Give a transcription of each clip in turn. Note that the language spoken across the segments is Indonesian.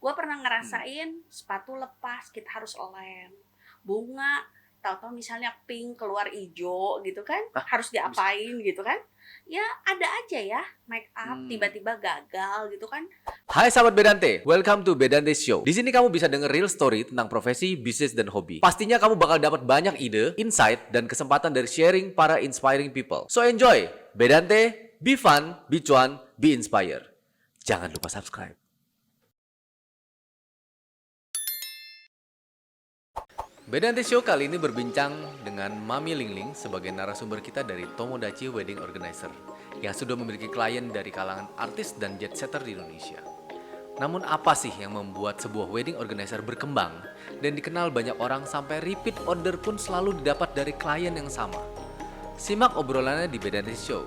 Gue pernah Hmm. ngerasain sepatu lepas, kita harus lem. Bunga, tahu-tahu misalnya pink keluar ijo gitu kan, Ah, harus kok bisa? diapain gitu kan. Ya ada aja ya, make up Hmm. tiba-tiba gagal gitu kan. Hai sahabat Bedante, welcome to Bedante Show. Di sini kamu bisa denger real story tentang profesi, bisnis, dan hobi. Pastinya kamu bakal dapat banyak ide, insight, dan kesempatan dari sharing para inspiring people. So enjoy, Bedante, be fun, be cuan, be inspired. Jangan lupa subscribe. Bedante Show kali ini berbincang dengan Mami Lingling sebagai narasumber kita dari Tomodachi Wedding Organizer yang sudah memiliki klien dari kalangan artis dan jet setter di Indonesia. Namun apa sih yang membuat sebuah wedding organizer berkembang dan dikenal banyak orang sampai repeat order pun selalu didapat dari klien yang sama? Simak obrolannya di Bedante Show.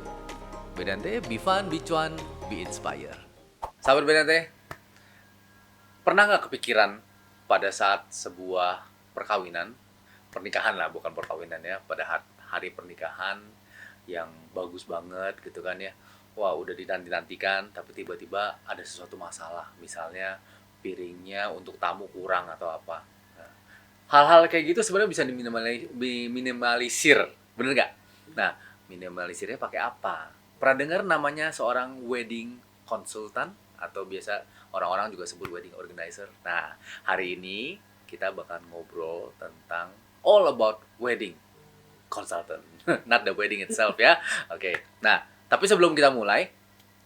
Bedante, be fun, be cuan, be inspired. Sahabat Bedante, pernah nggak kepikiran pada saat sebuah perkawinan, pernikahan lah bukan perkawinan ya, pada hari pernikahan yang bagus banget gitu kan ya, wah udah dinanti-nantikan tapi tiba-tiba ada sesuatu masalah, misalnya piringnya untuk tamu kurang atau apa. Nah, hal-hal kayak gitu sebenarnya bisa diminimalisir, bener nggak? Nah, minimalisirnya pakai apa? Pernah dengar namanya seorang wedding consultant atau biasa orang-orang juga sebut wedding organizer. Nah, hari ini kita bakal ngobrol tentang all about wedding consultant, not the wedding itself ya. Oke. Nah, tapi sebelum kita mulai,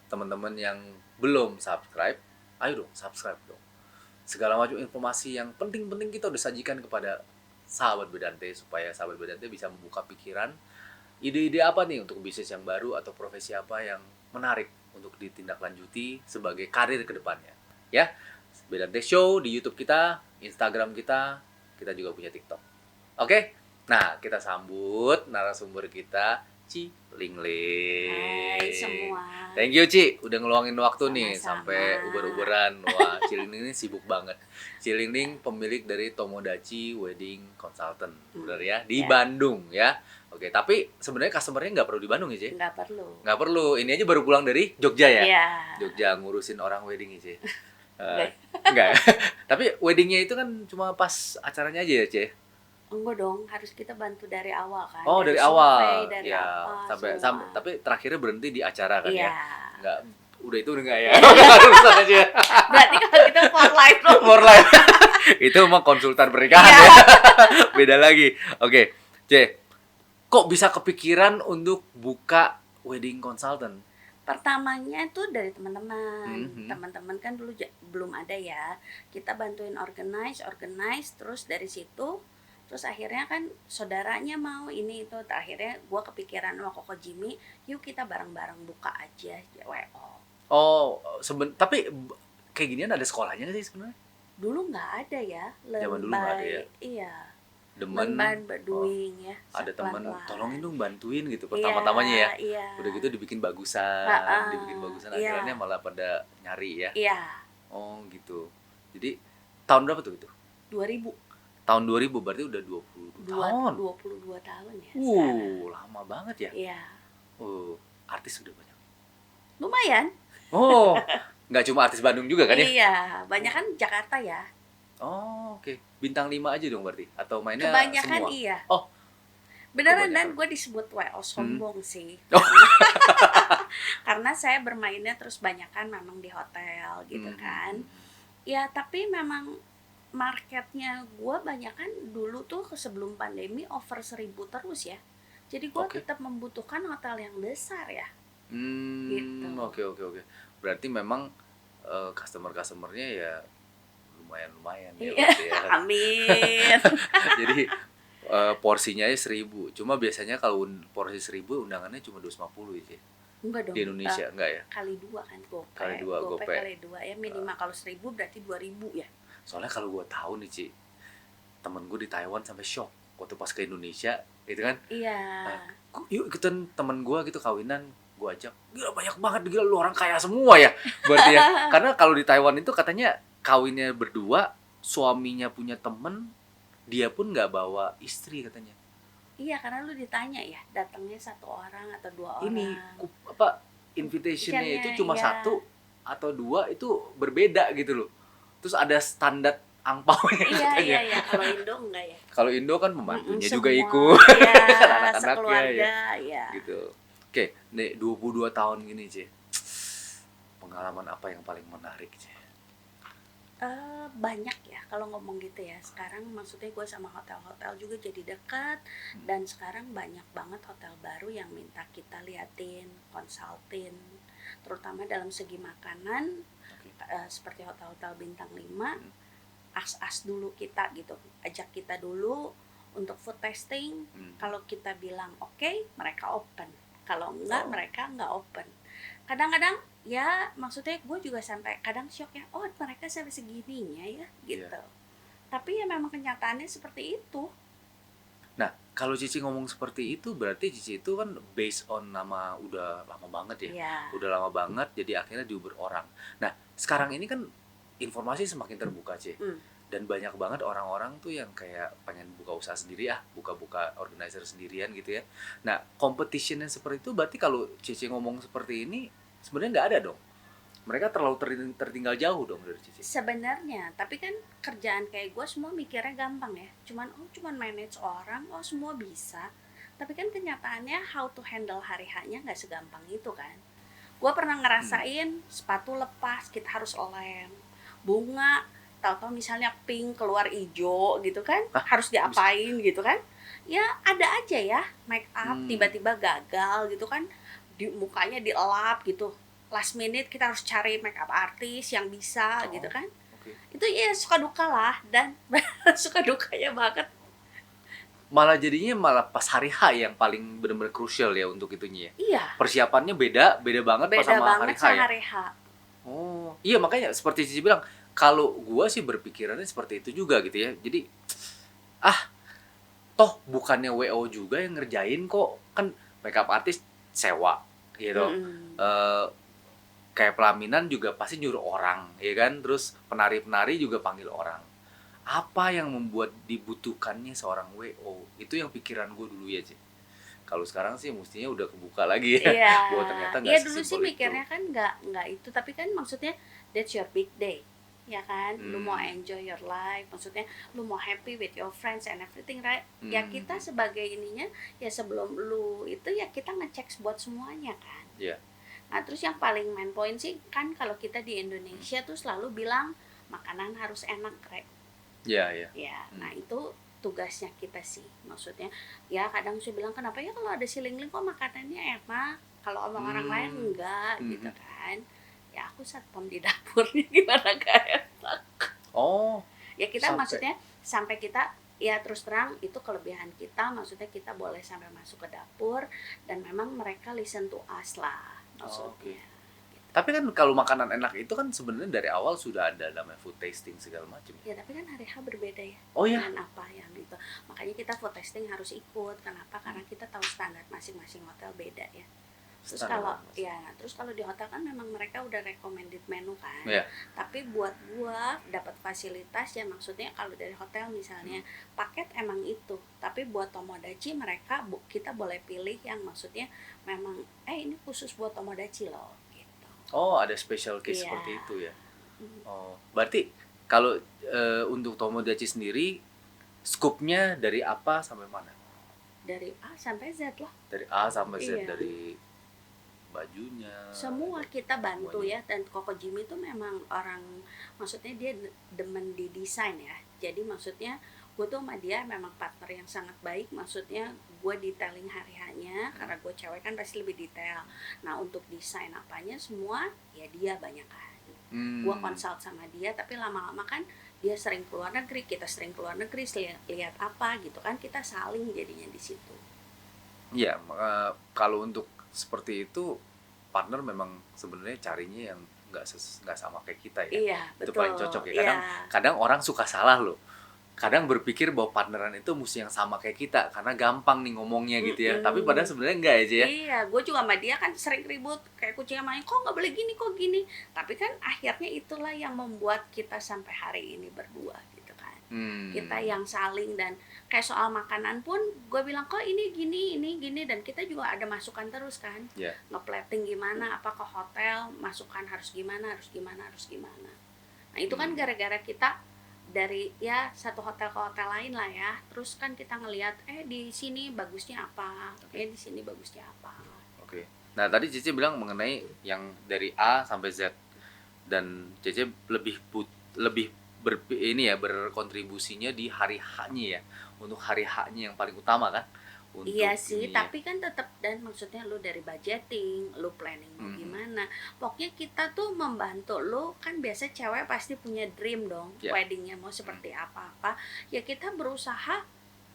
teman-teman yang belum subscribe, ayo dong subscribe dong. Segala macam informasi yang penting-penting kita udah sajikan kepada sahabat Bedante supaya sahabat Bedante bisa membuka pikiran, ide-ide apa nih untuk bisnis yang baru atau profesi apa yang menarik untuk ditindaklanjuti sebagai karir ke depannya. Ya, Bedante Show di YouTube kita, Instagram kita, kita juga punya TikTok. Oke? Nah, kita sambut narasumber kita, Ci Hai Lingling. semua, Thank you, Ci, udah ngeluangin waktu nih sama-sama. sampai uber-uberan. Wah, Ci Lingling ini sibuk banget. Ci Lingling pemilik dari Tomodachi Wedding Consultant, bener ya, di Ya, Bandung ya. Oke, tapi sebenarnya customer-nya nggak perlu di Bandung ya, Ci? nggak perlu. Nggak perlu, ini aja baru pulang dari Jogja ya? Iya, Jogja ngurusin orang wedding ya, Ci? enggak, Enggak ya? Tapi weddingnya itu kan cuma pas acaranya aja ya, Ci? enggak dong, harus kita bantu dari awal kan, Oh, dari dari survei, awal. dari Ya, apa, sampai semua. tapi terakhirnya berhenti di acara kan Iya, ya? Enggak, udah itu udah enggak ya? Urusan aja. berarti kalau kita for life dong. For life. Itu emang konsultan pernikahan Iya. ya. Beda lagi. Oke, C. Kok bisa kepikiran untuk buka wedding consultant? Pertamanya tuh dari teman-teman. Mhm. Teman-teman kan dulu belum ada ya. Kita bantuin organize, terus dari situ terus akhirnya kan saudaranya mau ini itu. Akhirnya gua kepikiran sama Koko Jimmy, yuk kita bareng-bareng buka aja WO. Oh, tapi kayak ginian ada sekolahnya nggak sih sebenarnya? Dulu nggak ada ya, learn Zaman dulu nggak ada ya. by iya, learn Demen, by oh, doing ya, ada temen pelan-pelan. tolongin dong bantuin gitu Iya, pertama-tamanya ya. iya. Udah gitu dibikin bagusan, Iya, akhirnya malah pada nyari ya. iya. Oh gitu. Jadi tahun berapa tuh itu? 2000 Tahun 2000 berarti udah 20 tahun. 22 tahun ya sekarang. Lama banget ya. Iya. Artis udah banyak. Lumayan. Oh, nggak cuma artis Bandung juga kan ya? Iya, banyak kan Jakarta ya. Oh, oke. Bintang 5 aja dong berarti atau mainnya Kebanyakan semua? iya. Oh, Beneran, kebanyakan. dan gue disebut WO sombong sih. Oh. Karena saya bermainnya terus banyakan memang di hotel gitu Hmm. kan. Ya, tapi memang marketnya gue banyakan dulu tuh sebelum pandemi over 1000 terus ya. Jadi gue Oke. tetap membutuhkan hotel yang besar ya. Gitu. Oke. Berarti memang customer-customernya ya lumayan ya Iya, berarti ya. amin. Jadi porsinya aja 1000. Cuma biasanya kalau porsi 1000 undangannya cuma 250 ya, Ci. Enggak dong. Di Indonesia enggak ya? Kali 2 kan GoPay. Kali 2 GoPay GoPay. kali 2 ya, minimal kalau 1000 berarti 2000 ya. Soalnya kalau gue tahu nih, Ci, temen gue di Taiwan sampai shock waktu pas ke Indonesia gitu kan. Iya. Nah, yuk ikutan temen gue gitu kawinan, gue ajak, gila banyak banget, gila lu orang kaya semua ya berarti ya. Karena kalau di Taiwan itu katanya kawinnya berdua, suaminya punya temen, dia pun nggak bawa istri katanya. Iya, karena lu ditanya ya, datangnya 1 orang atau 2 orang. Ini invitationnya Ikannya, itu cuma iya. 1 atau 2 itu berbeda gitu loh. terus ada standar angpaonya Iya, iya, katanya. iya. Kalau Indo enggak ya. Kalau Indo kan pembantunya juga Semua, ikut, ya, anak-anaknya ya, sekeluarga, ya. gitu. Oke, nih 22 tahun gini, Ce. Pengalaman apa yang paling menarik, Ce? Banyak ya kalau ngomong gitu ya. Sekarang maksudnya gue sama hotel-hotel juga jadi dekat, dan sekarang banyak banget hotel baru yang minta kita liatin, konsultin, terutama dalam segi makanan, Oke. seperti hotel-hotel bintang 5, as-as dulu kita gitu, ajak kita dulu untuk food testing. Kalau kita bilang oke, mereka open. Kalau enggak, Oh. mereka enggak open. Kadang-kadang ya maksudnya gue juga sampai kadang shock ya, oh mereka sampai segininya ya gitu. Iya. Tapi ya memang kenyataannya seperti itu. Nah, kalau Cici ngomong seperti itu, berarti Cici itu kan based on nama udah lama banget ya. Ya. Udah lama banget, jadi akhirnya diuber orang. Nah, sekarang ini kan informasi semakin terbuka, Ci. Dan banyak banget orang-orang tuh yang kayak pengen buka usaha sendiri buka-buka organizer sendirian gitu ya. Nah, competitionnya seperti itu berarti kalau Cici ngomong seperti ini sebenarnya nggak ada dong. Mereka terlalu tertinggal jauh dong dari Cici. Sebenarnya, tapi kan kerjaan kayak gue semua mikirnya gampang ya. Cuman manage orang, semua bisa. Tapi kan kenyataannya how to handle hari hanya nggak segampang itu kan. Gue pernah ngerasain sepatu lepas, kita harus lem. Bunga, tahu-tahu misalnya pink keluar hijau gitu kan, harus diapain gitu kan. Ya ada aja ya, make up tiba-tiba gagal gitu kan. Di mukanya dielap gitu. Last minute kita harus cari make up artis yang bisa gitu kan. Okay. Itu ya suka duka lah, dan suka dukanya banget. Malah jadinya pas hari H yang paling benar-benar krusial ya untuk itunya ya. Iya. Persiapannya beda banget pas Beda sama banget hari H ya. sama hari H. Oh, iya makanya seperti Cici bilang, kalau gua sih berpikirannya seperti itu juga gitu ya. Jadi toh bukannya WO juga yang ngerjain kok, kan makeup artist sewa gitu. Kayak pelaminan juga pasti nyuruh orang, ya kan? Terus penari-penari juga panggil orang. Apa yang membuat dibutuhkannya seorang WO? Itu yang pikiran gue dulu ya, Ci. Kalau sekarang sih mestinya udah kebuka lagi ya. Iya. Bahwa ternyata nggak Iya dulu sih sesimpel mikirnya itu. kan nggak itu, tapi kan maksudnya that's your big day, ya kan? Lu mau enjoy your life, maksudnya lu mau happy with your friends and everything, right? Ya kita sebagai ininya ya sebelum lu itu ya kita ngecek buat semuanya kan. Iya. Nah terus yang paling main point sih kan kalau kita di Indonesia tuh selalu bilang makanan harus enak, right? Iya, iya. Ya, nah itu tugasnya kita sih, maksudnya ya kadang saya bilang kenapa ya kalau ada si Lingling kok makanannya enak, kalau sama orang lain enggak gitu kan. Ya aku satpam di dapurnya gimana gak enak. Oh, Ya kita sampai. maksudnya sampai kita ya terus terang itu kelebihan kita, maksudnya kita boleh sampai masuk ke dapur dan memang mereka listen to us lah maksudnya. Tapi kan kalau makanan enak itu kan sebenarnya dari awal sudah ada namanya food tasting segala macam. Ya tapi kan hari H berbeda ya. Oh ya. Dengan apa yang gitu. Makanya kita food testing harus ikut. Kenapa? Karena kita tahu standar masing-masing hotel beda ya. Terus kalau di hotel kan memang mereka udah recommended menu kan. Yeah. Tapi buat gua dapat fasilitas ya, maksudnya kalau dari hotel misalnya paket emang itu. Tapi buat Tomodachi kita boleh pilih yang maksudnya memang ini khusus buat Tomodachi loh. Oh, ada special case seperti itu ya. Oh, berarti kalau untuk Tomodachi sendiri skupnya dari apa sampai mana? Dari A sampai Z lah. Dari A sampai Z, Iya. dari bajunya. Semua kita bantu semuanya. ya, dan Koko Jimmy itu memang orang, maksudnya dia demen di desain ya. Jadi maksudnya gue tuh sama dia memang partner yang sangat baik, maksudnya gue detailing hari-harinya karena gue cewek kan pasti lebih detail. Nah untuk desain apanya semua ya dia banyak kan. Gue consult sama dia, tapi lama-lama kan dia sering keluar negeri, kita sering keluar negeri, lihat apa gitu kan, kita saling jadinya di situ. Iya, kalau untuk seperti itu partner memang sebenarnya carinya yang nggak sama kayak kita ya. Iya, Itu betul. paling cocok ya. Kadang orang suka salah loh. Kadang berpikir bahwa partneran itu mesti yang sama kayak kita karena gampang nih ngomongnya gitu ya. Tapi padahal sebenarnya enggak aja ya. Iya, gue juga sama dia kan sering ribut kayak kucing sama ayam, kok nggak boleh gini, kok gini. Tapi kan akhirnya itulah yang membuat kita sampai hari ini berdua gitu kan. Kita yang saling, dan kayak soal makanan pun gue bilang kok ini gini, dan kita juga ada masukan terus kan. Nge-plating gimana, apa ke hotel, masukan harus gimana. Nah itu kan gara-gara kita dari ya satu hotel ke hotel lain lah ya, terus kan kita ngelihat di sini bagusnya apa, di sini bagusnya apa. Oke. Nah, tadi Cici bilang mengenai yang dari A sampai Z, dan Cici lebih ini ya, berkontribusinya di hari H-nya ya. Untuk hari H-nya yang paling utama kan? Untuk Iya sih, ini ya. tapi kan tetap, dan maksudnya lu dari budgeting, lu planning mau gimana. Pokoknya kita tuh membantu lu, kan biasa cewek pasti punya dream dong, Ya. weddingnya mau seperti apa-apa. Ya kita berusaha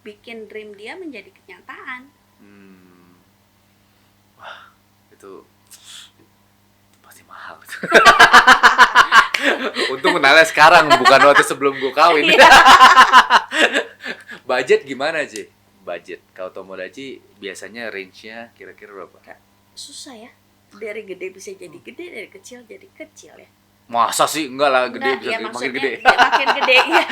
bikin dream dia menjadi kenyataan. Wah, itu pasti mahal. Untung kenalnya sekarang, bukan waktu sebelum gue kawin. Budget gimana sih? Budget kalau Tomodachi biasanya range-nya kira-kira berapa? Susah ya, dari gede bisa jadi gede, dari kecil jadi kecil ya. Masa sih? Enggak lah, gede Enggak, bisa ya makin maksudnya gede. makin gede ya.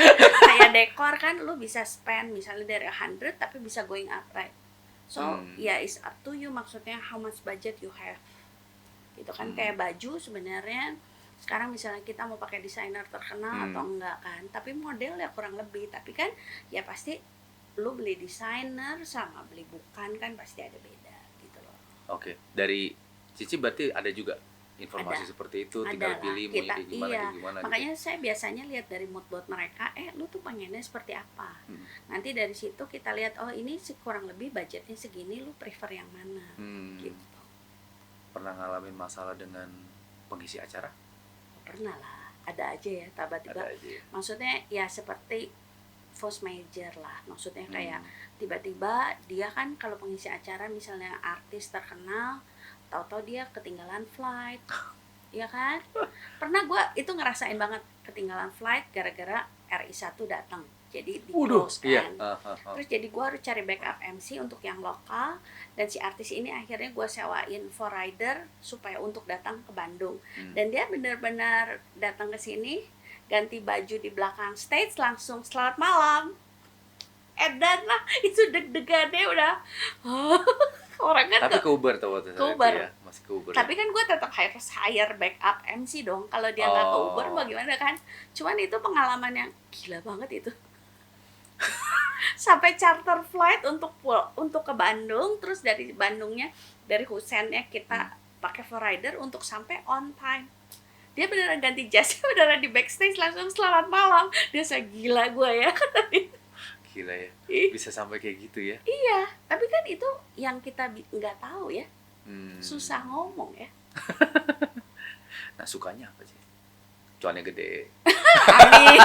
Kayak dekor kan lu bisa spend misalnya dari 100 tapi bisa going up, right? So, ya it's up to you, maksudnya how much budget you have. Gitu kan, kayak baju sebenarnya sekarang misalnya kita mau pakai desainer terkenal atau enggak kan, tapi model ya kurang lebih, tapi kan ya pasti lu beli desainer sama beli bukan kan pasti ada beda gitu loh. Oke, dari Cici berarti ada juga informasi Ada. seperti itu, Ada tinggal lah, pilih mau kita kayak gimana, iya, kayak gimana makanya gitu. saya biasanya lihat dari mood board mereka, lu tuh pengennya seperti apa. Nanti dari situ kita lihat, oh ini sih kurang lebih budgetnya segini, lu prefer yang mana gitu. Pernah ngalamin masalah dengan pengisi acara? Pernah lah, ada aja ya tiba-tiba. Ada aja ya. Maksudnya ya seperti force major lah, maksudnya kayak tiba-tiba dia kan kalau pengisi acara misalnya artis terkenal, tahu-tahu dia ketinggalan flight, ya kan? Pernah gue itu ngerasain banget ketinggalan flight gara-gara RI1 datang, jadi di close kan. Iya. Terus jadi gue harus cari backup MC untuk yang lokal, dan si artis ini akhirnya gue sewain for rider supaya untuk datang ke Bandung. Dan dia benar-benar datang ke sini, ganti baju di belakang stage, langsung selamat malam. Edan lah, itu deg-degannya udah orang kan Tapi ke Uber tuh waktu ke Uber. ya, masih ke Uber. tapi kan gue tetap harus hire backup MC dong, kalau dia nggak ke Uber bagaimana kan. Cuman itu pengalaman yang gila banget itu. Sampai charter flight untuk ke Bandung, terus dari Bandungnya, dari Husennya kita pakai for rider untuk sampai on time. Dia beneran ganti jasnya, beneran di backstage langsung selamat malam. Dia gila gue ya. Gila ya, bisa sampai kayak gitu ya. Iya, tapi kan itu yang kita nggak tahu ya. Susah ngomong ya. Nah, sukanya apa sih? Cuannya gede. Amin.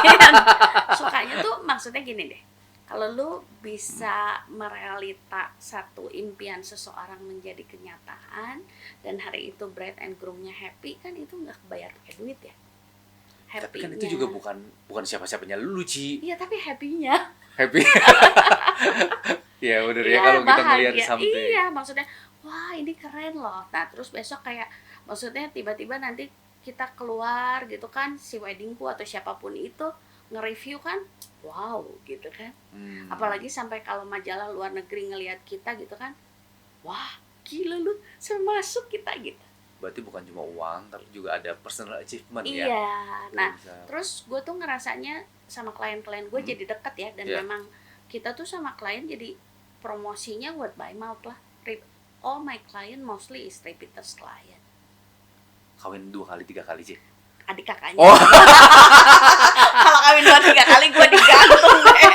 Sukanya tuh maksudnya gini deh. Kalau lu bisa merealita satu impian seseorang menjadi kenyataan, dan hari itu bride and groom-nya happy, kan itu nggak kebayar pakai duit ya. Tapi kan itu juga bukan siapa-siapanya lu, Ci. Iya, tapi happy-nya. Happy. Ya udah ya, kalau kita ngelihat something. Iya, maksudnya wah ini keren loh. Nah terus besok kayak maksudnya tiba-tiba nanti kita keluar gitu kan, si weddingku atau siapapun itu nge-review kan, wow gitu kan. Apalagi sampai kalau majalah luar negeri ngelihat kita gitu kan, wah gila lu sampai masuk kita gitu. Berarti bukan cuma uang, tapi juga ada personal achievement ya. Iya, nah bisa. terus gue tuh ngerasanya sama klien-klien gue jadi deket ya, dan memang kita tuh sama klien jadi promosinya word by mouth lah. All my client mostly is repeaters client. Kawin 2 kali 3 kali sih. Adik kakaknya. Oh. Kalau kawin 2-3 kali gue digantung deh.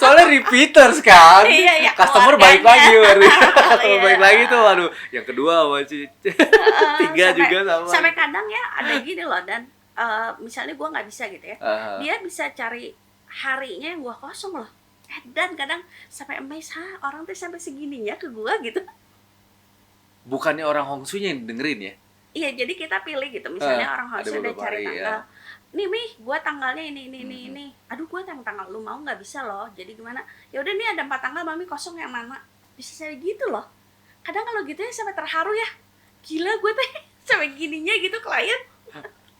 Soalnya repeaters kan. Iya, Customer baik lagi baru. Customer baik lagi tuh, waduh. Yang kedua sama sih. 3 juga sama. Sampai kadang ya ada gini loh, dan misalnya gue nggak bisa gitu ya, dia bisa cari harinya yang gue kosong loh. Dan kadang sampai amazed, orang tuh sampai segininya ke gue gitu. Bukannya orang Hong Sui yang dengerin ya? Iya, jadi kita pilih gitu, misalnya orang harus udah cari tanggal. Nih Mi, gue tanggalnya ini. Aduh, gue tanggal lu mau nggak bisa loh. Jadi gimana? Ya udah nih ada 4 tanggal, Mami kosong yang mana? Bisa saya gitu loh. Kadang kalau gitu ya sampai terharu ya. Gila gue tuh sampai gininya gitu klien.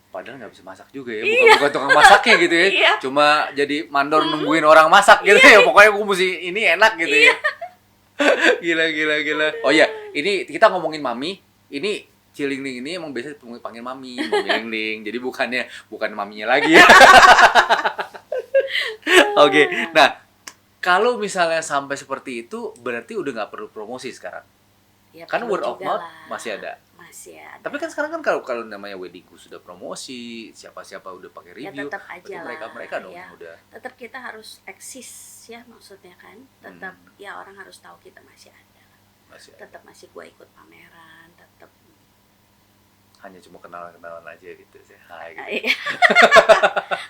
Padahal nggak bisa masak juga ya, bukan tukang masaknya gitu ya. Iya. Cuma jadi mandor nungguin orang masak gitu ya. Pokoknya gue mesti ini enak gitu ya. Gila. Oh iya, ini kita ngomongin Mami. Ini Cilingling ini emang biasa panggil Mami Lingling. Jadi bukan maminya lagi ya. Oke. Nah, kalau misalnya sampai seperti itu berarti udah nggak perlu promosi sekarang. Ya Kan perlu word of juga mouth lah. masih ada. Masih ada. Tapi kan sekarang kan kalau namanya weddingku sudah promosi, siapa-siapa udah pakai Ya review, tetap berarti aja lah. mereka dong Ya. yang udah. Tetap kita harus eksis ya maksudnya kan. Tetap ya orang harus tahu kita masih ada. Masih ada. Tetap masih gue ikut pameran, tetap Hanya cuma kenalan-kenalan aja gitu sih. Hai gitu. Iya.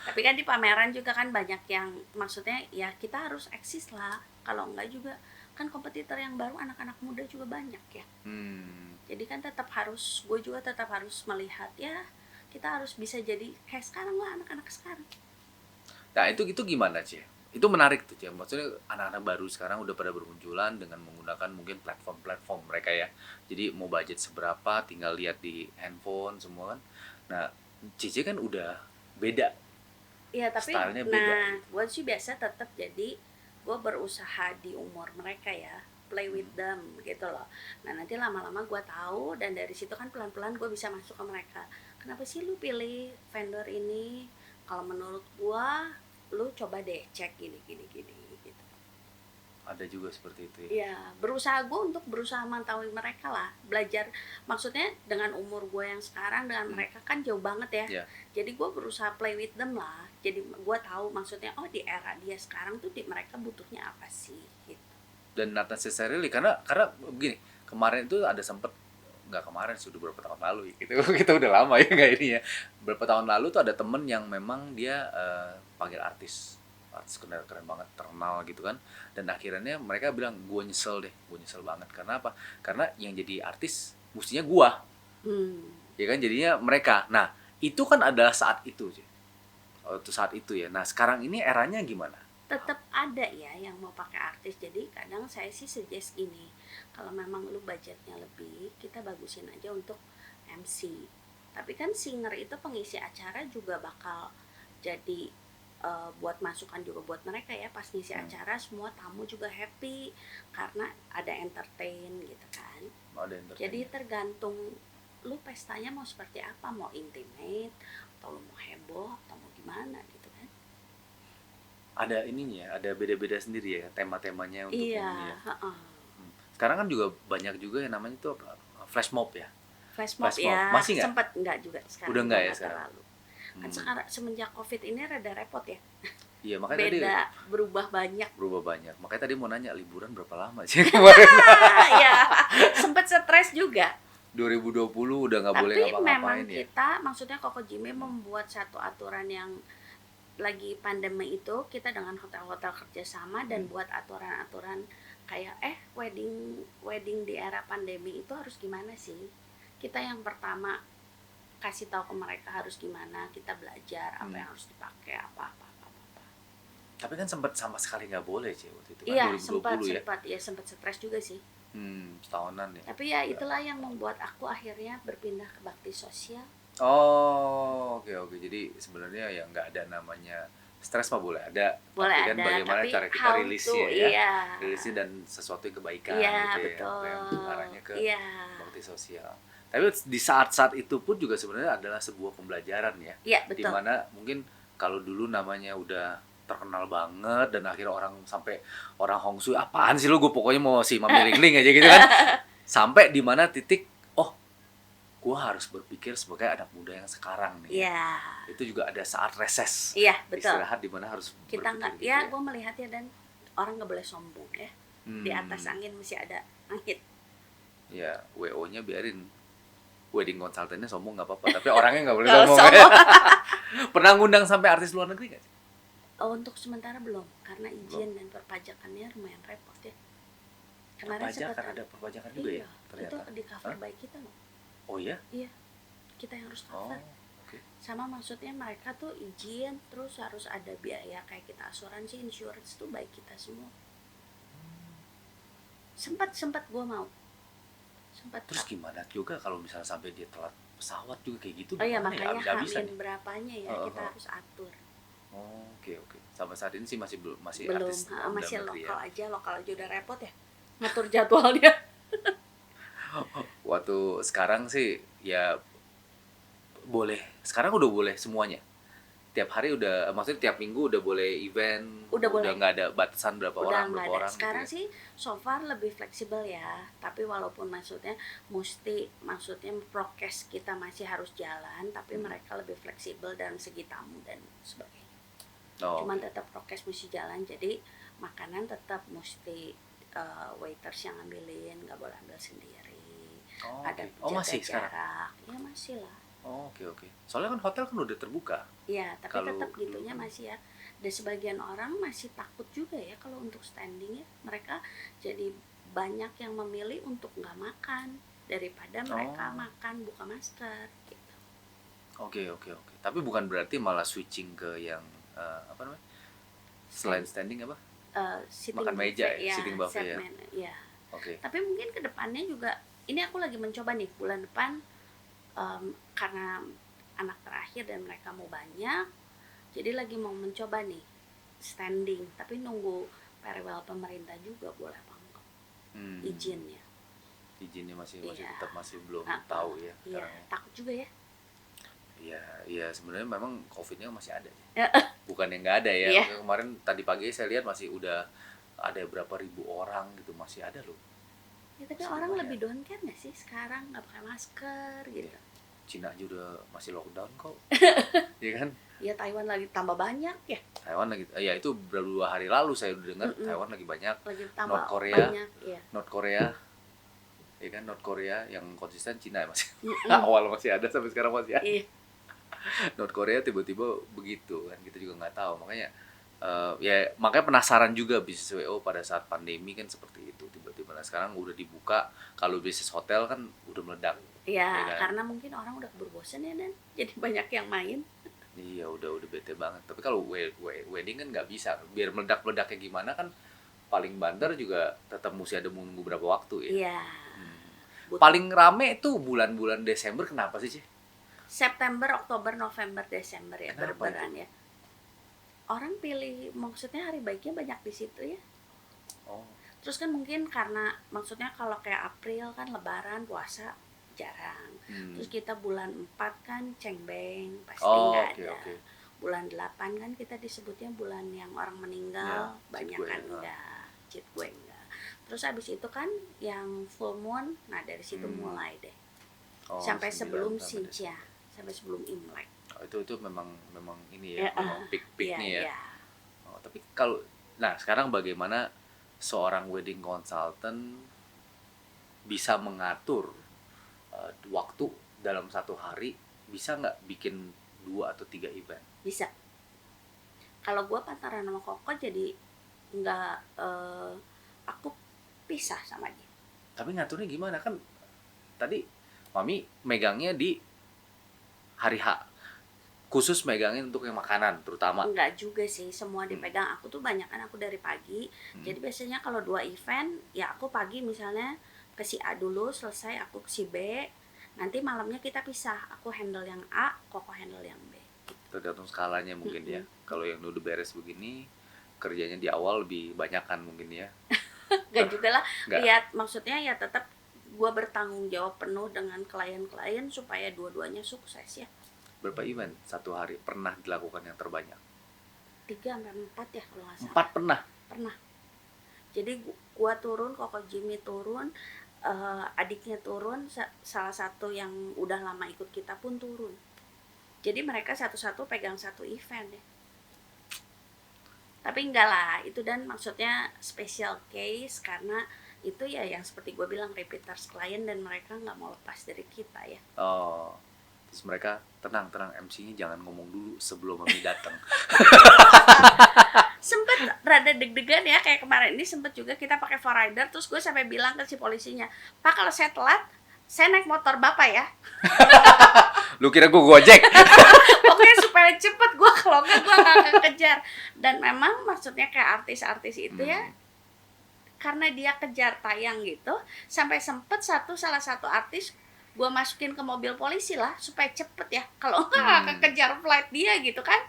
Tapi kan di pameran juga kan banyak yang maksudnya ya kita harus eksis lah. Kalau enggak juga kan kompetitor yang baru anak-anak muda juga banyak ya. Jadi kan gue juga tetap harus melihat ya kita harus bisa jadi kayak sekarang lah anak-anak sekarang. Nah, itu gimana, Cie? Itu menarik tuh, Cie. Maksudnya anak-anak baru sekarang udah pada bermunculan dengan menggunakan mungkin platform mereka ya. Jadi mau budget seberapa tinggal lihat di handphone semua kan. Nah, Cici kan udah beda. Iya tapi Stylenya beda. gue sih biasa tetap jadi gue berusaha di umur mereka ya, play with them gitu loh. Nah nanti lama-lama gue tahu dan dari situ kan pelan-pelan gue bisa masuk ke mereka. Kenapa sih lu pilih vendor ini? Kalau menurut gue lu coba deh cek gini gitu. Ada juga seperti itu ya. Iya, berusaha mantauin mereka lah, belajar. Maksudnya dengan umur gue yang sekarang dengan mereka kan jauh banget ya. Iya. Jadi gue berusaha play with them lah. Jadi gue tahu maksudnya di era dia sekarang tuh mereka butuhnya apa sih gitu. Dan not necessarily karena begini, kemarin itu ada sempet nggak kemarin sih udah beberapa tahun lalu gitu. Kita udah lama ya nggak ini ya. Beberapa tahun lalu tuh ada temen yang memang dia panggil artis keren banget, terkenal gitu kan, dan akhirnya mereka bilang gue nyesel banget. Karena apa? Karena yang jadi artis mestinya gue, ya kan, jadinya mereka. Nah itu kan adalah saat itu saat itu ya. Nah sekarang ini eranya gimana? Tetap ada ya yang mau pakai artis. Jadi kadang saya sih suggest gini, kalau memang lu budgetnya lebih, kita bagusin aja untuk MC. Tapi kan singer itu pengisi acara juga bakal jadi buat masukan juga buat mereka ya, pas ngisi acara semua tamu juga happy karena ada entertain gitu kan. Jadi tergantung lu pestanya mau seperti apa, mau intimate atau lu mau heboh atau mau gimana gitu kan. Ada ininya, ada beda-beda sendiri ya tema-temanya untuk ini ya. Sekarang kan juga banyak juga yang namanya tuh flash mob ya. Flash mob ya, masih nggak? sempat enggak juga sekarang. Udah enggak ya sekarang? Terlalu. Kan sekarang semenjak COVID ini rada repot ya. Iya, makanya beda, tadi berubah banyak. Makanya tadi mau nanya liburan berapa lama sih kemarin? Ya, sempat stres juga. 2020 udah nggak boleh ngapa-ngapain ya. Tapi memang kita, maksudnya Koko Jime membuat satu aturan yang lagi pandemi itu, kita dengan hotel-hotel kerjasama dan buat aturan-aturan kayak wedding di era pandemi itu harus gimana sih? Kita yang pertama kasih tahu ke mereka harus gimana, kita belajar apa yang harus dipakai, apa. Tapi kan sempat sama sekali nggak boleh sih waktu itu kan. Iya, 2020 sempat stres juga sih. Setahunan ya. Tapi ya itulah yang membuat aku akhirnya berpindah ke bakti sosial. Oh, oke. Jadi sebenarnya ya nggak ada namanya stres mah boleh ada. Boleh tapi kan ada, bagaimana tapi cara kita how rilisnya to, ya. iya. Rilisnya dan sesuatu yang kebaikan Iya, gitu betul. ya. Yang arahnya ke Iya. bakti sosial. Tapi di saat-saat itu pun juga sebenarnya adalah sebuah pembelajaran ya. Iya, betul. Dimana mungkin kalau dulu namanya udah terkenal banget dan akhirnya orang Hongsu, apaan sih lu, gue pokoknya mau si Mami Lingling aja gitu kan. Sampai di mana titik, gue harus berpikir sebagai anak muda yang sekarang nih. Iya. Itu juga ada saat reses. Iya, betul. Istirahat di mana harus Kita berpikir nggak, gitu ya gue melihatnya dan orang nggak boleh sombong ya. Di atas angin mesti ada angin. Ya, WO-nya biarin. Wedding consultant-nya sombong nggak apa-apa, tapi orangnya nggak boleh Nggak sombong. sombong. Pernah ngundang sampai artis luar negeri nggak sih? Untuk sementara belum, karena izin dan perpajakannya lumayan repot ya. Kemarin Perpajakan, sempat ada perpajakan juga ya ternyata. Itu di cover by kita loh. Oh ya? Iya, kita yang harus cover. Oke. Sama maksudnya mereka tuh izin, terus harus ada biaya kayak kita asuransi, insurance tuh baik kita semua. Sempat gue mau. Terus gimana juga kalau misalnya sampai dia telat pesawat juga kayak gitu? Oh iya, gimana ya? makanya Habis-habisan hamin berapanya ya kita harus atur. Oke. Sampai saat ini sih masih Belum, artis masih dalam negeri lokal aja udah repot ya ngatur jadwalnya. Waktu sekarang sih ya boleh, sekarang udah boleh semuanya. Tiap hari udah, maksudnya tiap minggu udah boleh event, Udah boleh. nggak ada batasan berapa Udah orang, nggak berapa ada. orang Sekarang gitu ya. sih so far lebih fleksibel ya. Tapi walaupun maksudnya prokes kita masih harus jalan, tapi mereka lebih fleksibel dalam segi tamu dan sebagainya. Oh, Cuman oke. tetap prokes mesti jalan. Jadi makanan tetap mesti waiters yang ngambilin, nggak boleh ambil sendiri. Oh, Ada oke. Oh, jaga masih sekarang? jarak. Ya masih lah. Oh, oke, oke. Soalnya kan hotel kan udah terbuka. Iya, tapi Kalau tetap dulu gitunya kan, masih ya. Dan sebagian orang masih takut juga ya kalau untuk standing ya. Mereka jadi banyak yang memilih untuk nggak makan daripada mereka oh, makan buka masker gitu. oke, oke, oke. Tapi bukan berarti malah switching ke yang apa namanya? Selain Stand, standing apa? sitting Makan meja buffet ya, ya, sitting set buffet ya. menu ya. Oke. Tapi mungkin kedepannya juga ini aku lagi mencoba nih bulan depan, karena anak terakhir dan mereka mau banyak, jadi lagi mau mencoba nih standing, tapi nunggu perwal pemerintah juga boleh apa enggak Hmm. izinnya. Izinnya masih Iya. tetap masih belum Ah, tahu ya iya, sekarang ya. takut juga ya. Iya, iya sebenarnya memang COVID-nya masih ada ya. Ya, Bukan yang nggak ada ya. iya. Makanya kemarin tadi pagi saya lihat masih udah ada berapa ribu orang gitu, masih ada loh. Ya, tapi Masih orang lumayan. lebih don't care nggak sih sekarang nggak pakai masker gitu. Iya. Cina aja udah masih lockdown kok. Iya kan? Ya Taiwan lagi tambah banyak ya, Taiwan lagi, ya itu baru 2 hari lalu saya udah dengar Mm-mm. Taiwan lagi banyak. lagi tambah North Korea, banyak ya. North Korea, ya kan North Korea yang konsisten Cina ya masih Mm-mm. awal masih ada sampai sekarang masih ada. Iya. North Korea tiba-tiba begitu kan, kita juga nggak tahu. Makanya ya makanya penasaran juga bisnis WO pada saat pandemi kan seperti itu tiba-tiba. Nah sekarang udah dibuka, kalau bisnis hotel kan udah meledak. Ya, Ya kan? karena mungkin orang udah keburu bosan ya dan jadi banyak yang main. Iya udah bete banget. Tapi kalau wedding kan nggak bisa. Biar meledak-meledaknya gimana kan, paling banter juga tetap mesti ada menunggu berapa waktu ya. Iya. Hmm. But- Paling rame tuh bulan-bulan Desember, kenapa sih? September, Oktober, November, Desember ya, Kenapa berberan ya. Orang pilih maksudnya hari baiknya banyak di situ ya. Oh, Terus kan mungkin karena maksudnya kalau kayak April kan lebaran, puasa jarang. Terus kita bulan 4 kan cengbeng, pasti oh nggak oke, ada. oke. Bulan 8 kan kita disebutnya bulan yang orang meninggal, Ya, banyak Citgue, kan ah. enggak, Citgue enggak. Terus habis itu kan yang full moon, nah dari situ mulai deh. Oh, Sampai 9 sebelum sampai Xinjia, sampai sebelum Imlek. Oh, itu memang ini ya, Ya, memang peak-peak iya, nih ya. iya. Oh, tapi kalau nah sekarang bagaimana seorang wedding consultant bisa mengatur waktu dalam satu hari, bisa nggak bikin 2 atau 3 event? Bisa. Kalau gue pacaran sama Koko jadi nggak, aku pisah sama dia. Tapi ngaturnya gimana kan? Tadi Mami megangnya di hari H, khusus megangin untuk yang makanan terutama. Enggak juga sih, semua dipegang. Aku tuh banyak kan aku dari pagi. Jadi biasanya kalau 2 event, ya aku pagi misalnya ke si A dulu, selesai aku ke si B. Nanti malamnya kita pisah. Aku handle yang A, Koko handle yang B. Tergantung skalanya mungkin ya. Kalau yang udah beres begini, kerjanya di awal lebih banyak kan mungkin ya. Enggak juga lah. Nggak. Lihat maksudnya ya tetap gua bertanggung jawab penuh dengan klien-klien supaya dua-duanya sukses ya. Berapa event satu hari pernah dilakukan yang terbanyak? 3 sampai 4 ya kalau nggak salah. 4 pernah. Pernah. Jadi gua turun, Koko Jimmy turun, adiknya turun, salah satu yang udah lama ikut kita pun turun. Jadi mereka satu-satu pegang satu event ya. Tapi enggak lah, itu dan maksudnya special case karena itu ya yang seperti gue bilang repeaters klien dan mereka nggak mau lepas dari kita ya. Oh, terus mereka tenang MC-nya jangan ngomong dulu sebelum Mami datang. Sempet rada deg-degan ya, kayak kemarin ini sempet juga kita pakai forrider, terus gue sampai bilang ke si polisinya, Pak kalau saya telat saya naik motor bapak ya. Lu kira gue Gojek? Pokoknya supaya cepet, gue kalau nggak gue nggak kejar. Dan memang maksudnya kayak artis-artis itu ya, karena dia kejar tayang gitu, sampai sempet salah satu artis gue masukin ke mobil polisi lah supaya cepet ya, kalau nggak kejar flight dia gitu kan.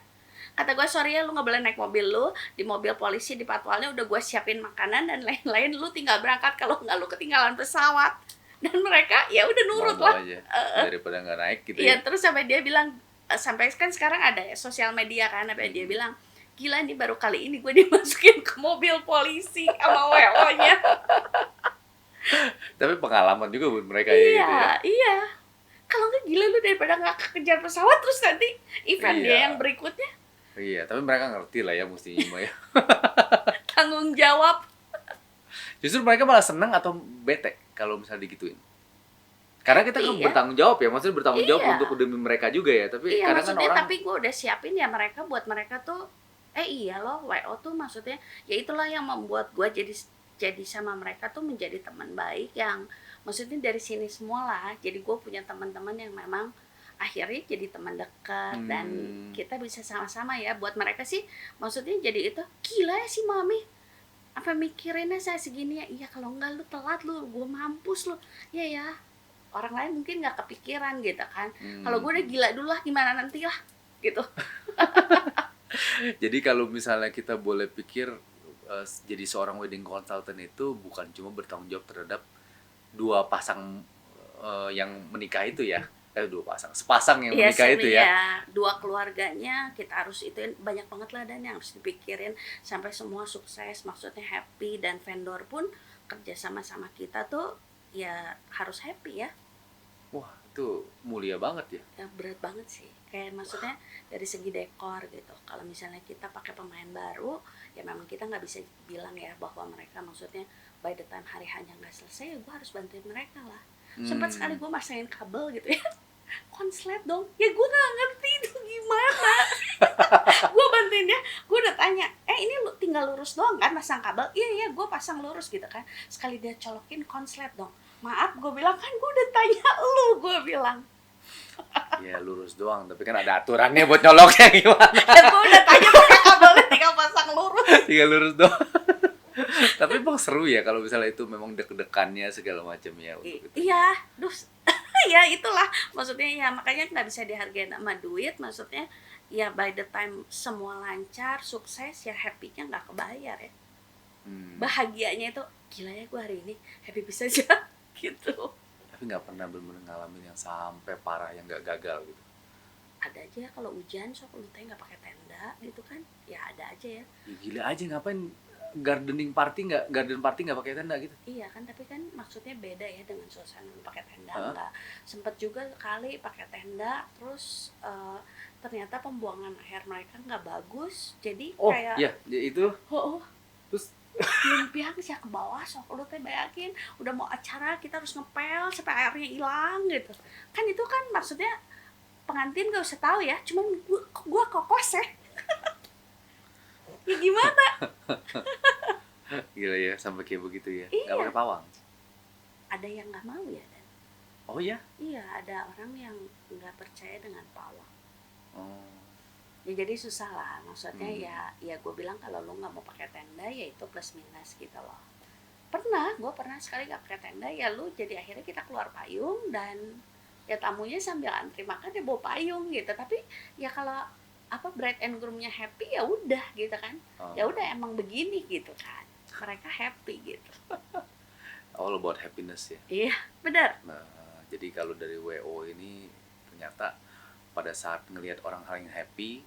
Kata gue, sorry ya lu nggak boleh naik mobil lu, di mobil polisi di patwalnya udah gue siapin makanan dan lain-lain, lu tinggal berangkat, kalau nggak lu ketinggalan pesawat. dan mereka ya udah nurut Mau-mau lah. aja daripada nggak naik gitu Iya, ya. terus sampai dia bilang, sampai kan sekarang ada ya sosial media kan, sampai dia Mm-mm. bilang, gila nih baru kali ini gue dimasukin ke mobil polisi sama WO-nya. Tapi pengalaman juga buat mereka ya gitu ya. Iya, iya. Kalau nggak gila lu daripada nggak kekejar pesawat terus nanti event dia yang Iya. berikutnya Iya, tapi mereka ngerti lah ya mestinya mah ya. tanggung jawab. Justru mereka malah senang atau bete kalau misalnya digituin. Karena kita kan Iya, bertanggung jawab ya, maksudnya bertanggung jawab iya, untuk demi mereka juga ya. Tapi iya kadang kan maksudnya orang tapi gue udah siapin ya mereka buat mereka tuh iya loh WO tuh maksudnya ya itulah yang membuat gue jadi sama mereka tuh menjadi teman baik yang maksudnya dari sini semua lah jadi gue punya teman-teman yang memang akhirnya jadi teman dekat dan hmm, kita bisa sama-sama ya buat mereka sih maksudnya jadi itu gila ya si mami apa mikirinnya saya segini ya iya kalau enggak lu telat lu gue mampus lu ya ya orang lain mungkin nggak kepikiran gitu kan kalau gue udah hmm. gila dulu lah gimana nanti lah gitu. Jadi kalau misalnya kita boleh pikir jadi seorang wedding consultant itu bukan cuma bertanggung jawab terhadap dua pasang yang menikah itu ya. Dua pasang, sepasang yang Iya menikah sih itu ya. ya dua keluarganya kita harus ituin banyak banget lah dan yang harus dipikirin sampai semua sukses maksudnya happy dan vendor pun kerja sama kita tuh ya harus happy ya. Wah, itu mulia banget ya. Ya berat banget sih kayak maksudnya dari segi dekor gitu kalau misalnya kita pakai pemain baru ya memang kita nggak bisa bilang ya bahwa mereka maksudnya by the time hari hanya nggak selesai ya gue harus bantuin mereka lah sempat sekali Hmm. gue masangin kabel gitu ya konslet dong ya gue nggak ngerti itu gimana gue bantuin dia gue udah tanya ini lu tinggal lurus doang kan pasang kabel iya iya gue pasang lurus gitu kan sekali dia colokin konslet dong maaf gue bilang kan gue udah tanya lu gue bilang Ya lurus doang, tapi kan ada aturannya buat nyoloknya gimana? ya gue udah tanya pakai kabelnya tinggal pasang lurus. Tinggal lurus doang. Tapi emang seru ya kalau misalnya itu memang deg-degannya segala macam ya untuk itu. Iya dus ya itulah maksudnya ya makanya nggak bisa dihargain sama duit maksudnya ya by the time semua lancar sukses ya happy-nya nggak kebayar ya Hmm. bahagianya itu gila ya gue hari ini happy bisa aja gitu Tapi nggak pernah benar-benar ngalamin yang sampai parah yang nggak gagal gitu. ada aja ya kalau hujan sok lu teh nggak pakai tenda gitu kan ya ada aja ya Ya, gila aja ngapain garden party nggak pakai tenda gitu. iya kan tapi kan maksudnya beda ya dengan suasana lu pakai tenda Hah? enggak sempet juga kali pakai tenda terus ternyata pembuangan air mereka nggak bagus jadi Oh kayak iya, ya itu oh terus limpiang sih ke bawah sok lu teh bayangin udah mau acara kita harus ngepel sampai airnya hilang gitu kan itu kan maksudnya pengantin gak usah tahu ya cuman gua kokos ya ya gimana gila ya sampai kayak begitu ya. Nggak iya pakai pawang. ada yang nggak mau ya dan Oh ya. iya ada orang yang nggak percaya dengan pawang Oh. ya jadi susah lah maksudnya Hmm. ya gue bilang kalau lu nggak mau pakai tenda ya itu plus minus gitu loh gue pernah sekali nggak pakai tenda ya lu jadi akhirnya kita keluar payung dan ya tamunya sambil antri makan ya bawa payung gitu tapi ya kalau apa bride and groomnya happy ya udah gitu kan Oh. ya udah emang begini gitu kan mereka happy gitu All about happiness ya. iya benar Nah, jadi kalau dari WO ini ternyata pada saat ngelihat orang yang happy,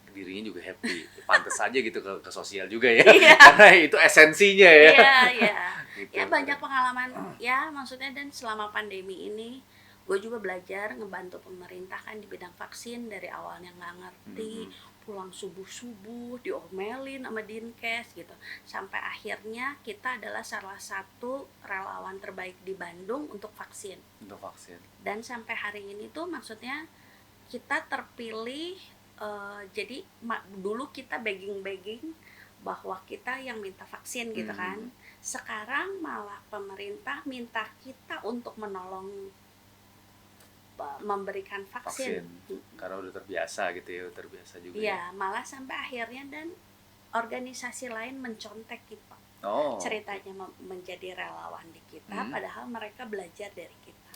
dirinya juga happy. Pantes aja gitu ke sosial juga ya. Iya. Karena itu esensinya ya. iya iya Gitu. ya banyak pengalaman ya maksudnya dan selama pandemi ini gue juga belajar ngebantu pemerintah kan di bidang vaksin dari awalnya nggak ngerti pulang subuh-subuh diomelin sama Dinkes gitu sampai akhirnya kita adalah salah satu relawan terbaik di Bandung untuk vaksin Untuk vaksin. dan sampai hari ini tuh maksudnya kita terpilih jadi dulu kita begging bahwa kita yang minta vaksin gitu kan sekarang malah pemerintah minta kita untuk menolong memberikan vaksin. Karena udah terbiasa gitu ya, terbiasa juga. Iya, malah sampai akhirnya dan organisasi lain mencontek kita. Oh. Ceritanya menjadi relawan di kita, padahal mereka belajar dari kita.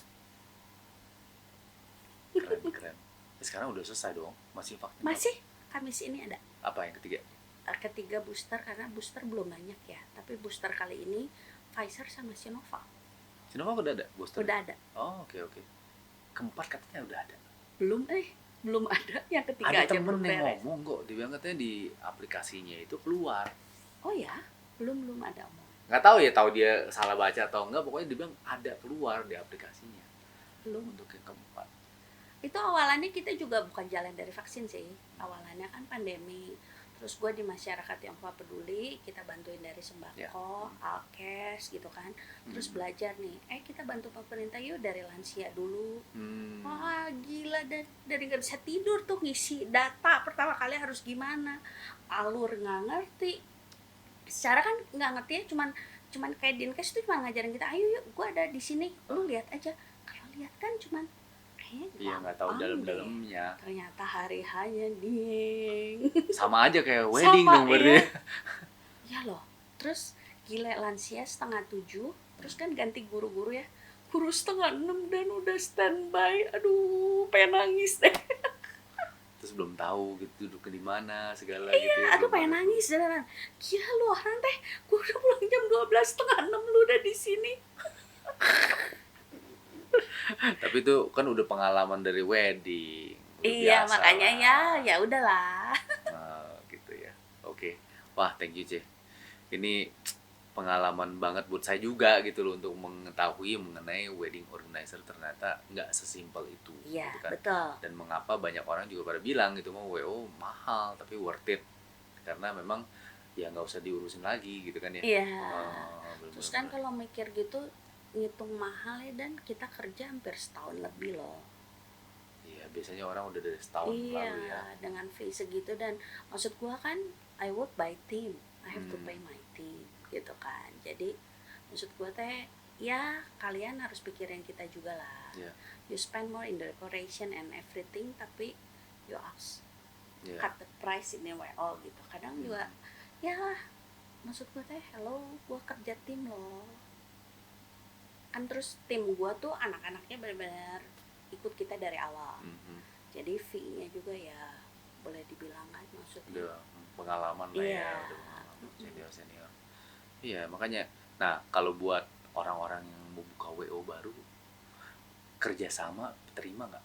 Keren. Sekarang udah selesai dong, masih vaksin? Masih, Kamis ini ada. Apa yang ketiga? Ketiga booster karena booster belum banyak ya, tapi booster kali ini Pfizer sama Sinovac. Sinovac udah ada booster? Udah ada. Oh, oke. Keempat katanya udah ada. Belum ada, yang ketiga Ada aja temen belum yang beres. ngomong kok, dia bilang katanya di aplikasinya itu keluar. Oh ya, belum ada omong. Nggak tahu ya, tahu dia salah baca atau enggak, pokoknya dia bilang ada keluar di aplikasinya Belum. untuk yang keempat. Itu awalannya kita juga bukan jalan dari vaksin sih, awalannya kan pandemi. Terus gue di masyarakat Tionghoa peduli, kita bantuin dari sembako, alkes gitu kan. Terus belajar nih, kita bantu pemerintah yuk dari lansia dulu. Wah gila, dari nggak bisa tidur tuh ngisi data pertama kali harus gimana, alur nggak ngerti, secara kan nggak ngerti ya, cuman kayak Dinkes itu cuma ngajarin kita, ayo yuk gue ada di sini, lu lihat aja. Kalau lihat kan cuman Iya, nggak tahu dalam-dalamnya. ternyata hari hanya ding. Sama aja kayak wedding Sama, dong berarti. Ya loh, terus gila lansia 6:30, terus kan ganti guru-guru ya, guru 5:30 dan udah standby, aduh pengen nangis deh. Terus belum tahu gitu duduk di mana segala Iya, gitu ya. aduh belum pengen ada. nangis beneran. Gila lu orang teh, gue udah pulang jam 12, 5:30 lu udah di sini. Tapi itu kan udah pengalaman dari wedding. Udah Iya, biasa makanya lah. ya udahlah. Nah, gitu ya. Oke. Wah, thank you, Ce. Ini pengalaman banget buat saya juga gitu loh, untuk mengetahui mengenai wedding organizer ternyata nggak sesimpel itu. Iya, gitu kan. betul. Dan mengapa banyak orang juga pada bilang gitu, mau WO mahal tapi worth it. Karena memang ya nggak usah diurusin lagi gitu kan ya. Iya. Bener-bener. Terus kan kalau mikir gitu, ngitung mahal ya, dan kita kerja hampir setahun lebih loh. Iya, biasanya orang udah dari setahun Iya, lalu ya. dengan fee segitu, dan maksud gua kan I work by team, I have to pay my team gitu kan. Jadi maksud gua teh ya kalian harus pikirin kita juga lah. Iya. You spend more in the decoration and everything, tapi you ask Iya. cut the price in a way all gitu. Kadang juga ya maksud gua teh hello, gua kerja tim loh kan. Terus tim gua tuh anak-anaknya benar-benar ikut kita dari awal. Mhm. Jadi fee-nya juga ya boleh dibilang kan maksudnya. Udah pengalaman lah Iya. ya, udah pengalaman senior. Iya, makanya nah kalau buat orang-orang yang mau buka WO baru, kerjasama terima nggak?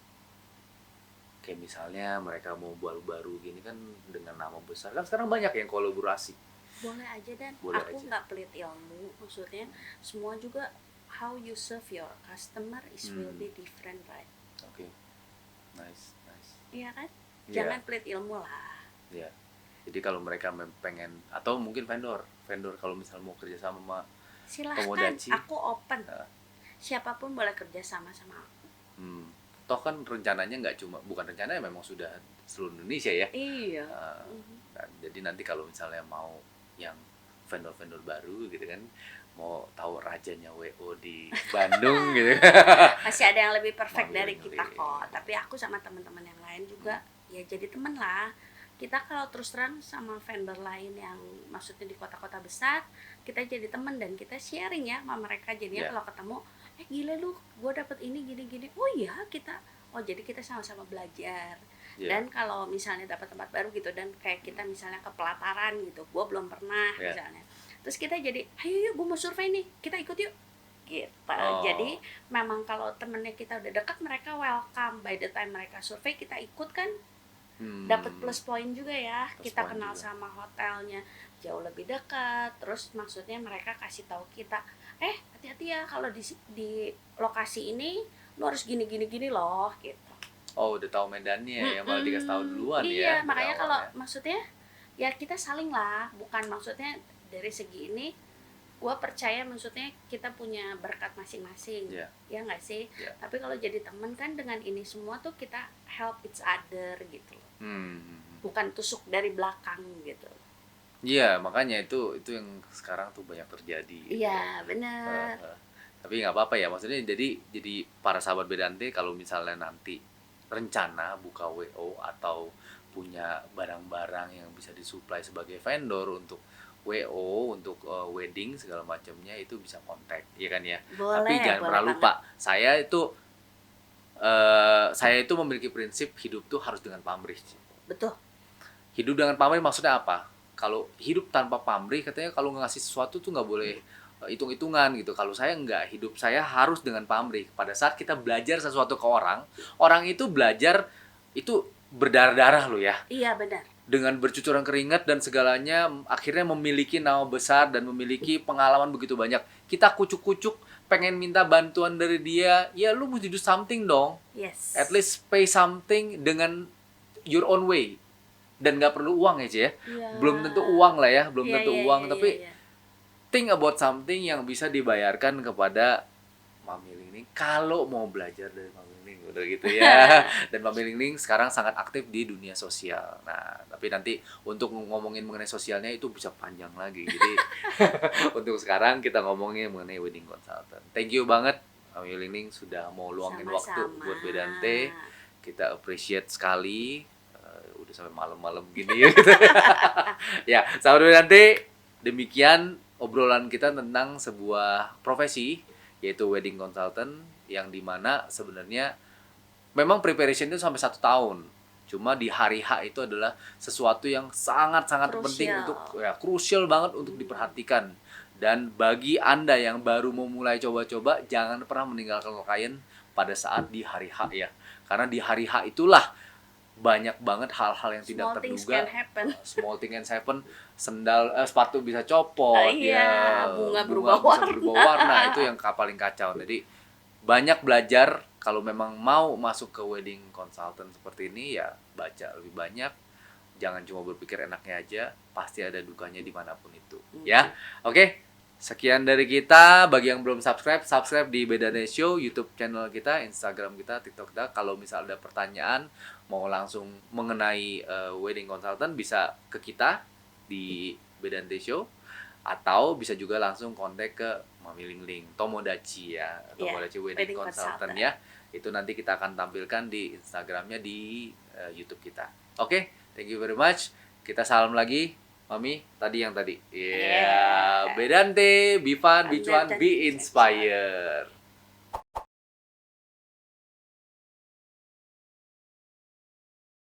Kayak misalnya mereka mau baru-baru gini kan dengan nama besar, kan sekarang banyak yang kolaborasi. Boleh aja, dan Boleh aku aja. nggak pelit ilmu, maksudnya semua juga how you serve your customer is will be different, right? Oke. Nice. Iya kan? Iya. Jangan pelit ilmu lah. Ya. Jadi kalau mereka pengen, atau mungkin vendor kalau misalnya mau kerja sama sama Silahkan, Tomodachi. aku open. Siapapun boleh kerja sama aku. Toh kan rencananya nggak cuma, bukan rencananya, memang sudah seluruh Indonesia ya. Iya. Nah, jadi nanti kalau misalnya mau yang vendor-vendor baru gitu kan, mau tahu rajanya WO di Bandung gitu. Masih ada yang lebih perfect Mau dari milih. kita kok. Tapi aku sama teman-teman yang lain juga ya jadi teman lah. Kita kalau terus terang sama vendor lain yang maksudnya di kota-kota besar, kita jadi teman dan kita sharing ya sama mereka. Jadinya Yeah. kalau ketemu, gila lu, gue dapet ini gini-gini. Oh iya, jadi kita sama-sama belajar. Yeah. Dan kalau misalnya dapat tempat baru gitu, dan kayak kita misalnya ke pelataran gitu, gue belum pernah Yeah. misalnya. Terus kita jadi, ayo yuk, gue mau survei nih, kita ikut yuk. Gitu. Oh. Jadi memang kalau temennya kita udah dekat, mereka welcome. By the time mereka survei, kita ikut kan, dapat plus point juga ya. Plus Kita point kenal juga. sama hotelnya jauh lebih dekat. Terus maksudnya mereka kasih tahu kita, hati-hati ya kalau di lokasi ini lu harus gini loh gitu. Oh, udah tahu medannya ya, malah dikasih tahu duluan ya. Iya, dari makanya awal kalau ya. maksudnya ya kita saling lah, bukan maksudnya dari segi ini gue percaya maksudnya kita punya berkat masing-masing. Iya. Ya nggak sih? Iya. Tapi kalau jadi temen kan dengan ini semua tuh kita help each other gitu. Bukan tusuk dari belakang gitu. Iya, makanya itu yang sekarang tuh banyak terjadi. Iya, benar. Tapi nggak apa-apa ya, maksudnya jadi para sahabat Bedante kalau misalnya nanti rencana buka WO atau punya barang-barang yang bisa disuplai sebagai vendor untuk WO, untuk wedding segala macamnya, itu bisa kontak, ya kan ya. Boleh, Tapi jangan boleh pernah banget. lupa, saya itu memiliki prinsip hidup tuh harus dengan pamrih. Betul. Hidup dengan pamrih maksudnya apa? Kalau hidup tanpa pamrih, katanya kalau ngasih sesuatu tuh nggak boleh hitung-hitungan gitu. Kalau saya enggak, hidup saya harus dengan pamrih. Pada saat kita belajar sesuatu ke orang, orang itu belajar itu berdarah-darah loh ya. Iya benar. Dengan bercucuran keringat dan segalanya, akhirnya memiliki nama besar dan memiliki pengalaman begitu banyak. Kita kucuk-kucuk pengen minta bantuan dari dia, ya lu mesti do something dong. Yes. At least pay something dengan your own way. Dan nggak perlu uang ya, Ci, ya. Iya. Belum tentu uang lah ya, belum Iya, tentu iya, uang, iya, tapi iya. think about something yang bisa dibayarkan kepada Mami Lingling kalau mau belajar dari Mami Lingling, udah gitu ya. Dan Mami Lingling sekarang sangat aktif di dunia sosial. Nah, tapi nanti untuk ngomongin mengenai sosialnya itu bisa panjang lagi. Jadi untuk sekarang kita ngomongin mengenai wedding consultant. Thank you banget Mami Lingling sudah mau luangin waktu Sama-sama. buat Bedante. Kita appreciate sekali. Udah sampai malam-malam gini ya. Gitu. Ya, sahabat Bedante, demikian obrolan kita tentang sebuah profesi, yaitu wedding consultant, yang dimana sebenarnya memang preparation itu sampai 1 tahun. Cuma di hari H itu adalah sesuatu yang sangat-sangat penting untuk, ya, krusial banget untuk diperhatikan. Dan bagi Anda yang baru memulai coba-coba, jangan pernah meninggalkan klien pada saat di hari H ya. Karena di hari H itulah banyak banget hal-hal yang tidak Small things terduga. can happen. Small thing can happen. Sepatu bisa copot, Iya, ya, bunga bunga berubah bisa warna. berubah warna. Itu yang paling kacau. Jadi banyak belajar. Kalau memang mau masuk ke wedding consultant seperti ini, ya baca lebih banyak. Jangan cuma berpikir enaknya aja, pasti ada dukanya dimanapun itu. Ya, oke. Sekian dari kita. Bagi yang belum subscribe, subscribe di Bedante Show, YouTube channel kita, Instagram kita, TikTok kita. Kalau misal ada pertanyaan, mau langsung mengenai wedding consultant, bisa ke kita di Bedante Show. Atau bisa juga langsung kontak ke Mami Lingling, Tomodachi ya. Tomodachi Wedding Consultant ya. Itu nanti kita akan tampilkan di Instagramnya, di YouTube kita. Oke, thank you very much. Kita salam lagi. Mami, tadi yang tadi. Yeah. Bedante, be fun, be cuan, be inspired.